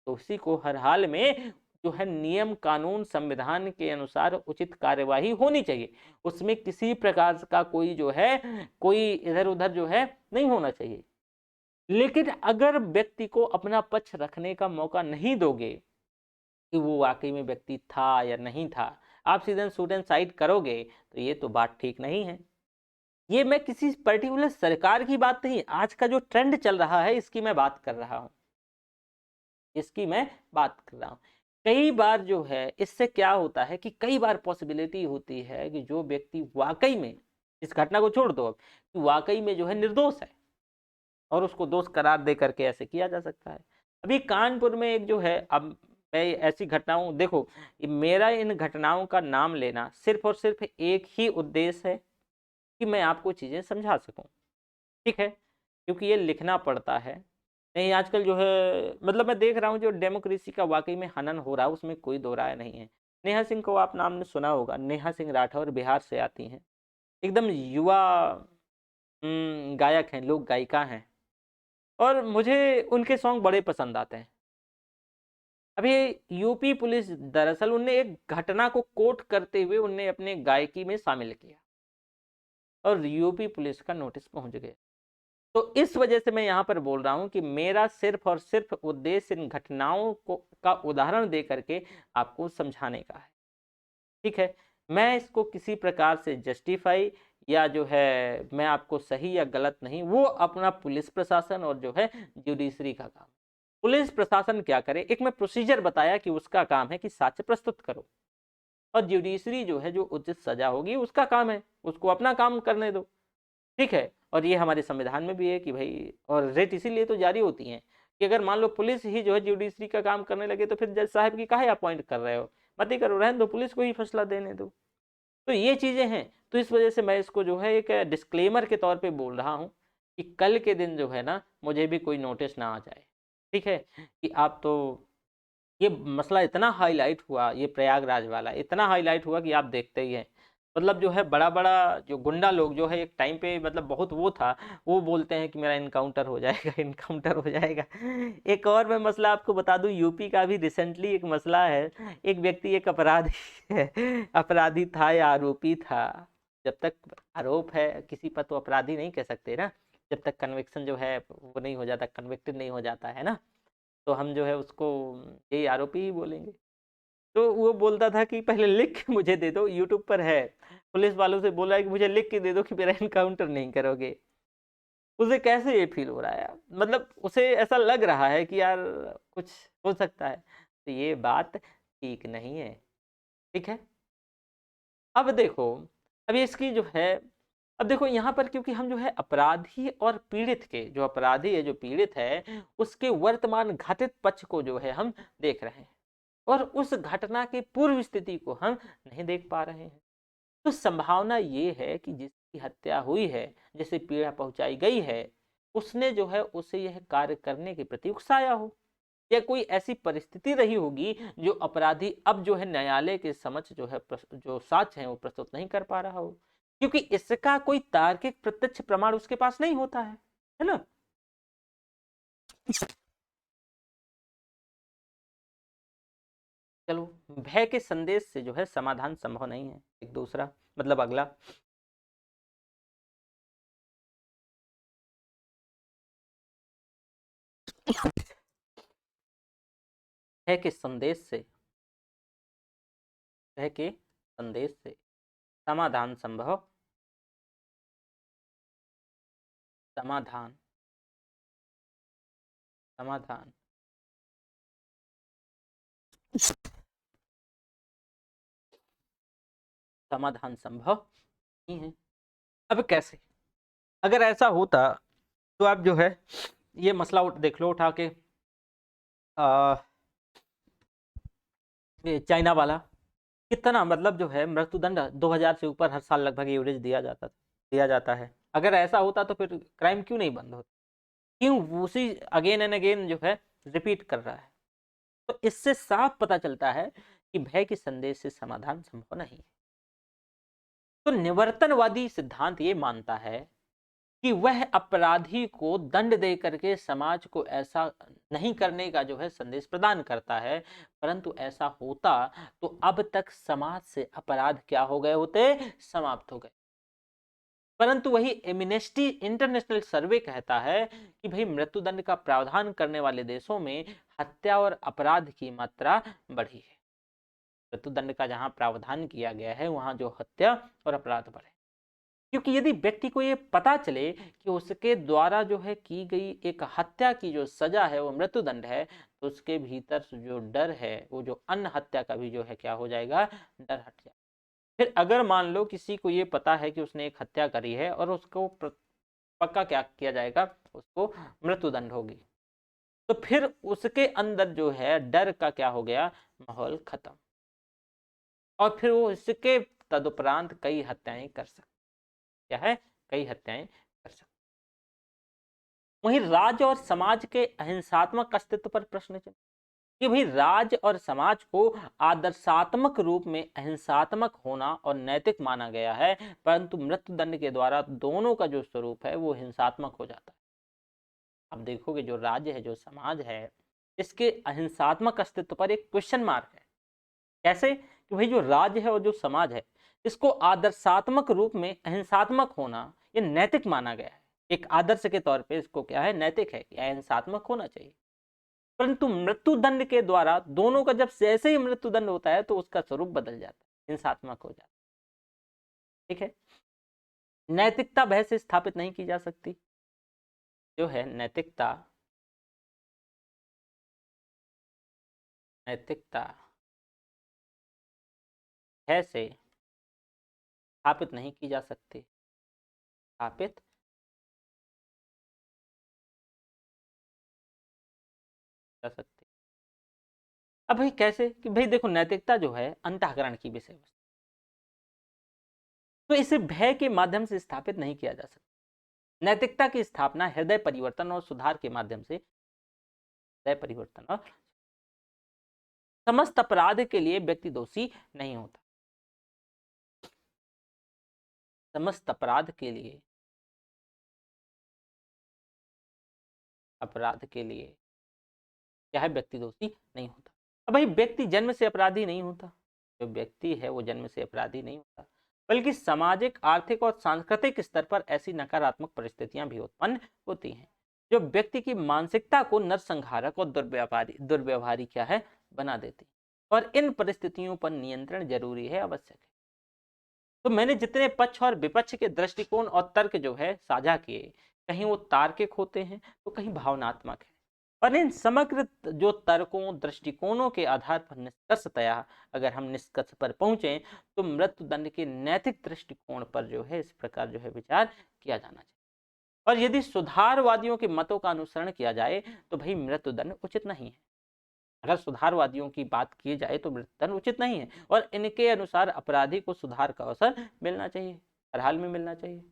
दोषी को हर हाल में जो है नियम कानून संविधान के अनुसार उचित कार्यवाही होनी चाहिए। उसमें किसी प्रकार का कोई जो है कोई इधर उधर जो है नहीं होना चाहिए। लेकिन अगर व्यक्ति को अपना पक्ष रखने का मौका नहीं दोगे कि वो वाकई में व्यक्ति था या नहीं था, आप सीधे स्टूडेंट साइड करोगे, तो ये तो बात ठीक नहीं है। ये मैं किसी पर्टिकुलर सरकार की बात नहीं, आज का जो ट्रेंड चल रहा है इसकी मैं बात कर रहा हूं। इसकी मैं बात कर रहा हूं। कई बार जो है इससे क्या होता है कि कई बार पॉसिबिलिटी होती है कि जो व्यक्ति वाकई में, इस घटना को छोड़ दो अब, कि वाकई में जो है निर्दोष है और उसको दोष करार दे करके ऐसे किया जा सकता है। अभी कानपुर में एक जो है, अब मैं ऐसी घटनाओं देखो, मेरा इन घटनाओं का नाम लेना सिर्फ और सिर्फ एक ही उद्देश्य है कि मैं आपको चीजें समझा सकूं, ठीक है, क्योंकि ये लिखना पड़ता है। नहीं आजकल जो है मतलब मैं देख रहा हूँ जो डेमोक्रेसी का वाकई में हनन हो रहा है, उसमें कोई दो राय नहीं है। नेहा सिंह को आप नाम ने सुना होगा, नेहा सिंह राठौर बिहार से आती हैं, एकदम युवा गायक हैं, लोक गायिका हैं, और मुझे उनके सॉन्ग बड़े पसंद आते हैं। अभी यूपी पुलिस दरअसल उनने एक घटना को कोट करते हुए उनने अपने गायकी में शामिल किया और यूपी पुलिस का नोटिस पहुंच गया। तो इस वजह से मैं यहां पर बोल रहा हूं कि मेरा सिर्फ और सिर्फ उद्देश्य इन घटनाओं को का उदाहरण दे करके आपको समझाने का है, ठीक है। मैं इसको किसी प्रकार से जस्टिफाई या जो है मैं आपको सही या गलत नहीं, वो अपना पुलिस प्रशासन और जो है जुडिशरी का काम। पुलिस प्रशासन क्या करे, एक मैं प्रोसीजर बताया कि उसका काम है कि साक्ष्य प्रस्तुत करो, और जुडिशरी जो है जो उचित सजा होगी उसका काम है, उसको अपना काम करने दो, ठीक है। और ये हमारे संविधान में भी है कि भाई, और रेट इसीलिए तो जारी होती हैं कि अगर मान लो पुलिस ही जो है जुडिशरी का काम करने लगे तो फिर जज साहब की काहे अपॉइंट कर रहे हो, मत ही करो, रहने दो, पुलिस को ही फैसला देने दो। तो ये चीजें हैं, तो इस वजह से मैं इसको जो है एक डिस्क्लेमर के तौर पे बोल रहा हूँ कि कल के दिन जो है ना मुझे भी कोई नोटिस ना आ जाए, ठीक है, कि आप तो, ये मसला इतना हाईलाइट हुआ, ये प्रयागराज वाला इतना हाईलाइट हुआ कि आप देखते ही हैं। मतलब जो है बड़ा बड़ा जो गुंडा लोग जो है एक टाइम पे मतलब बहुत वो था, वो बोलते हैं कि मेरा इनकाउंटर हो जाएगा इनकाउंटर हो जाएगा। एक और मैं मसला आपको बता दूं, यूपी का भी रिसेंटली एक मसला है। एक व्यक्ति एक अपराधी है, अपराधी था या आरोपी था, जब तक आरोप है किसी पर तो अपराधी नहीं कह सकते ना, जब तक कन्विक्शन जो है वो नहीं हो जाता, कन्विक्टेड नहीं हो जाता है ना, तो हम जो है उसको यही आरोपी ही बोलेंगे। तो वो बोलता था कि पहले लिख के मुझे दे दो, यूट्यूब पर है, पुलिस वालों से बोला है कि मुझे लिख के दे दो कि मेरा इनकाउंटर नहीं करोगे। उसे कैसे ये फील हो रहा है, मतलब उसे ऐसा लग रहा है कि यार कुछ हो सकता है, तो ये बात ठीक नहीं है। ठीक है, अब देखो, अब ये इसकी जो है, अब देखो यहाँ पर क्योंकि हम जो है अपराधी और पीड़ित के, जो अपराधी है जो पीड़ित है उसके वर्तमान घटित पक्ष को जो है हम देख रहे हैं, और उस घटना की पूर्व स्थिति को हम नहीं देख पा रहे हैं। तो संभावना ये है कि जिसकी हत्या हुई है, जिसे पीड़ा पहुंचाई गई है, उसने जो है उसे यह कार्य करने के प्रति उकसाया हो, या कोई ऐसी परिस्थिति रही होगी जो अपराधी अब जो है न्यायालय के समक्ष जो है जो साक्ष्य है वो प्रस्तुत नहीं कर पा रहा हो, क्योंकि इसका कोई तार्किक प्रत्यक्ष प्रमाण उसके पास नहीं होता है ना। चलो, भय के संदेश से जो है समाधान संभव नहीं है। एक दूसरा मतलब अगला, भय के संदेश से, भय के संदेश से समाधान संभव, समाधान, समाधान, समाधान संभव नहीं है। अब कैसे, अगर ऐसा होता तो आप जो है ये मसला देख लो उठा के, ये चाइना वाला, कितना मतलब जो है मृत्युदंड 2000 से ऊपर हर साल लगभग एवरेज दिया जाता है। अगर ऐसा होता तो फिर क्राइम क्यों नहीं बंद होता, क्यों उसी अगेन एंड अगेन जो है रिपीट कर रहा है। तो इससे साफ पता चलता है कि भय के संदेश से समाधान संभव नहीं है। तो निवर्तनवादी सिद्धांत ये मानता है कि वह अपराधी को दंड दे करके समाज को ऐसा नहीं करने का जो है संदेश प्रदान करता है, परंतु ऐसा होता तो अब तक समाज से अपराध क्या हो गए होते, समाप्त हो गए। परंतु वही एमिनेस्टी इंटरनेशनल सर्वे कहता है कि भाई मृत्युदंड का प्रावधान करने वाले देशों में हत्या और अपराध की मात्रा बढ़ी है। मृत्युदंड का जहां प्रावधान किया गया है वहां जो हत्या और अपराध बढ़े, क्योंकि यदि व्यक्ति को ये पता चले कि उसके द्वारा जो है की गई एक हत्या की जो सजा है वो मृत्युदंड है, तो उसके भीतर जो डर है वो जो अन्य हत्या का भी जो है क्या हो जाएगा, डर हट जाएगा। फिर अगर मान लो किसी को ये पता है कि उसने एक हत्या करी है और उसको पक्का क्या किया जाएगा, उसको मृत्युदंड होगी, तो फिर उसके अंदर जो है डर का क्या हो गया, माहौल खत्म, और फिर वो इसके तदुपरांत कई हत्याएं कर सकता, क्या है, कई हत्याएं कर सकता। वहीं राज्य और समाज के अहिंसात्मक अस्तित्व पर प्रश्न चिन्ह, कि भाई राज्य और समाज को आदर्शात्मक रूप में अहिंसात्मक होना और नैतिक माना गया है, परंतु मृत्युदंड के द्वारा दोनों का जो स्वरूप है वो हिंसात्मक हो जाता है। अब देखोगे जो राज्य है जो समाज है इसके अहिंसात्मक अस्तित्व पर एक क्वेश्चन मार्क है। कैसे, कि भाई जो राज्य है और जो समाज है इसको आदर्शात्मक रूप में अहिंसात्मक होना ये नैतिक माना गया है, एक आदर्श के तौर पे इसको क्या है, नैतिक है कि अहिंसात्मक होना चाहिए। परंतु मृत्युदंड के द्वारा दोनों का जब जैसे ही मृत्युदंड होता है तो उसका स्वरूप बदल जाता है, हिंसात्मक हो जाता है। ठीक है, नैतिकता भय से स्थापित नहीं की जा सकती, जो है नैतिकता, नैतिकता भय से स्थापित नहीं की जा सकती, स्थापित जा सकती। अब भाई कैसे, कि भाई देखो नैतिकता जो है अंतःकरण की विषय वस्तु, तो इसे भय के माध्यम से स्थापित नहीं किया जा सकता। नैतिकता की स्थापना हृदय परिवर्तन और सुधार के माध्यम से, हृदय परिवर्तन और समस्त अपराध के लिए व्यक्ति दोषी नहीं होता, समस्त अपराध के लिए, अपराध के लिए क्या है, व्यक्ति दोषी नहीं होता। अब भाई व्यक्ति जन्म से अपराधी नहीं होता, जो व्यक्ति है वो जन्म से अपराधी नहीं होता, बल्कि सामाजिक आर्थिक और सांस्कृतिक स्तर पर ऐसी नकारात्मक परिस्थितियां भी उत्पन्न होती हैं जो व्यक्ति की मानसिकता को नरसंहारक और दुर्व्यवहारी क्या है, बना देती। और इन परिस्थितियों पर नियंत्रण जरूरी है, आवश्यक है। तो मैंने जितने पक्ष और विपक्ष के दृष्टिकोण और तर्क जो है साझा किए, कहीं वो तार्किक होते हैं तो कहीं भावनात्मक है। और इन समग्र जो तर्कों दृष्टिकोणों के आधार पर निष्कर्षतया अगर हम निष्कर्ष पर पहुंचे तो मृत्युदंड के नैतिक दृष्टिकोण पर जो है इस प्रकार जो है विचार किया जाना चाहिए। और यदि सुधारवादियों के मतों का अनुसरण किया जाए तो भाई मृत्युदंड उचित नहीं है। अगर सुधारवादियों की बात की जाए तो मृत्युदंड उचित नहीं है और इनके अनुसार अपराधी को सुधार का अवसर मिलना चाहिए, हर हाल में मिलना चाहिए।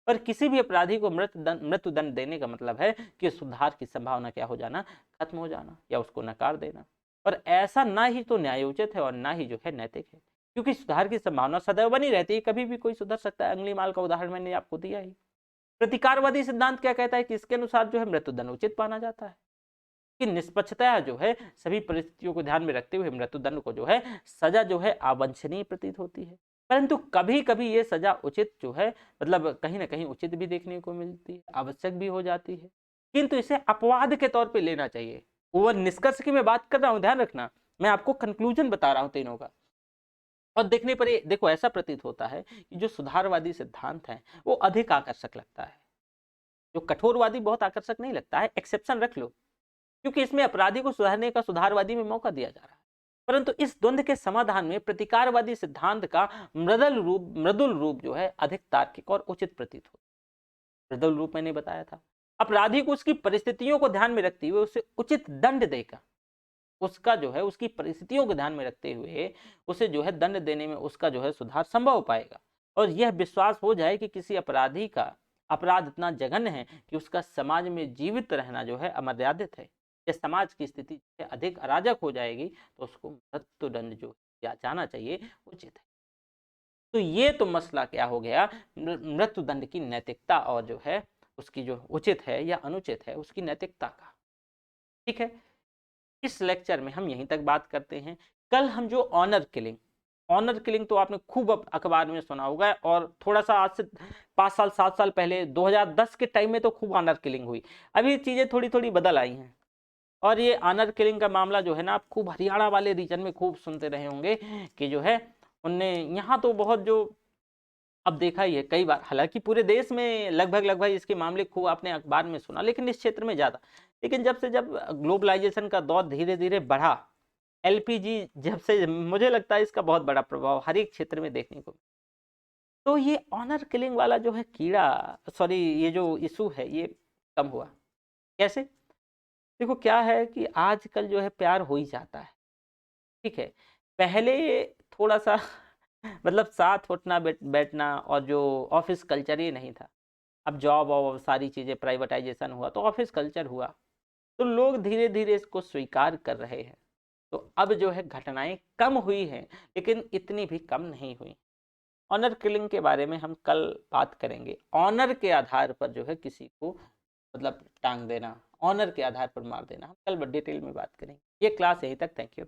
पर किसी भी अपराधी को मृत्युदंड देने का मतलब है कि सुधार की संभावना क्या हो जाना, खत्म हो जाना या उसको नकार देना। और ऐसा ना ही तो न्यायोचित है और ना ही जो है नैतिक है, क्योंकि सुधार की संभावना सदैव बनी रहती है, कभी भी कोई सुधर सकता है। अंगली माल का उदाहरण मैंने आपको दिया ही। प्रतिकारवादी सिद्धांत क्या कहता है कि इसके अनुसार जो है मृत्युदंड उचित माना जाता है कि निष्पक्षता जो है सभी परिस्थितियों को ध्यान में रखते हुए मृत्युदंड को जो है सजा जो है अवांछनीय प्रतीत होती है। परंतु कभी कभी ये सजा उचित जो है मतलब कहीं ना कहीं उचित भी देखने को मिलती है, आवश्यक भी हो जाती है, किंतु इसे अपवाद के तौर पे लेना चाहिए। वो निष्कर्ष की मैं बात कर रहा हूं, ध्यान रखना, मैं आपको कंक्लूजन बता रहा हूं तीनों का। और देखने पर ये देखो ऐसा प्रतीत होता है कि जो सुधारवादी सिद्धांत है वो अधिक आकर्षक लगता है, जो कठोरवादी बहुत आकर्षक नहीं लगता है। एक्सेप्शन रख लो, क्योंकि इसमें अपराधी को सुधारने का सुधारवादी में मौका दिया जा रहा है। परंतु इस द्वंद्व के समाधान में प्रतिकारवादी सिद्धांत का मृदुल रूप जो है अधिक तार्किक और उचित प्रतीत होता है। मृदुल रूप मैंने बताया था, अपराधी को उसकी परिस्थितियों को ध्यान में रखते हुए उसे उचित दंड देगा, उसका जो है उसकी परिस्थितियों को ध्यान में रखते हुए उसे जो है दंड देने में उसका जो है सुधार संभव हो पाएगा। और यह विश्वास हो जाए कि किसी अपराधी का अपराध इतना जघन्य है कि उसका समाज में जीवित रहना जो है अमर्यादित है, या समाज की स्थिति अधिक अराजक हो जाएगी तो उसको मृत्युदंड जो दिया जाना चाहिए उचित है। तो ये तो मसला क्या हो गया, मृत्युदंड की नैतिकता और जो है उसकी जो उचित है या अनुचित है उसकी नैतिकता का। ठीक है, इस लेक्चर में हम यहीं तक बात करते हैं। कल हम जो ऑनर किलिंग तो आपने खूब अखबार में सुना होगा, और थोड़ा सा आज से 5 साल 7 साल पहले 2010 के टाइम में तो खूब ऑनर किलिंग हुई। अभी चीजें थोड़ी थोड़ी बदल आई हैं, और ये ऑनर किलिंग का मामला जो है ना आप खूब हरियाणा वाले रीजन में खूब सुनते रहे होंगे कि जो है उनने यहाँ तो बहुत जो अब देखा ही है कई बार, हालांकि पूरे देश में लगभग इसके मामले खूब आपने अखबार में सुना, लेकिन इस क्षेत्र में ज्यादा। लेकिन जब ग्लोबलाइजेशन का दौर धीरे धीरे बढ़ा, एलपीजी जब से, मुझे लगता है इसका बहुत बड़ा प्रभाव हर एक क्षेत्र में देखने को। तो ये ऑनर किलिंग वाला जो है कीड़ा, सॉरी ये जो इशू है ये कम हुआ। कैसे? देखो क्या है कि आजकल जो है प्यार हो ही जाता है, ठीक है। पहले थोड़ा सा मतलब साथ उठना बैठना और जो ऑफिस कल्चर ये नहीं था। अब जॉब और सारी चीज़ें प्राइवेटाइजेशन हुआ तो ऑफिस कल्चर हुआ, तो लोग धीरे धीरे इसको स्वीकार कर रहे हैं। तो अब जो है घटनाएं कम हुई हैं, लेकिन इतनी भी कम नहीं हुई। ऑनर किलिंग के बारे में हम कल बात करेंगे। ऑनर के आधार पर जो है किसी को मतलब टांग देना, ऑनर के आधार पर मार देना, हम कल डिटेल में बात करेंगे। ये क्लास यहीं तक, थैंक यू।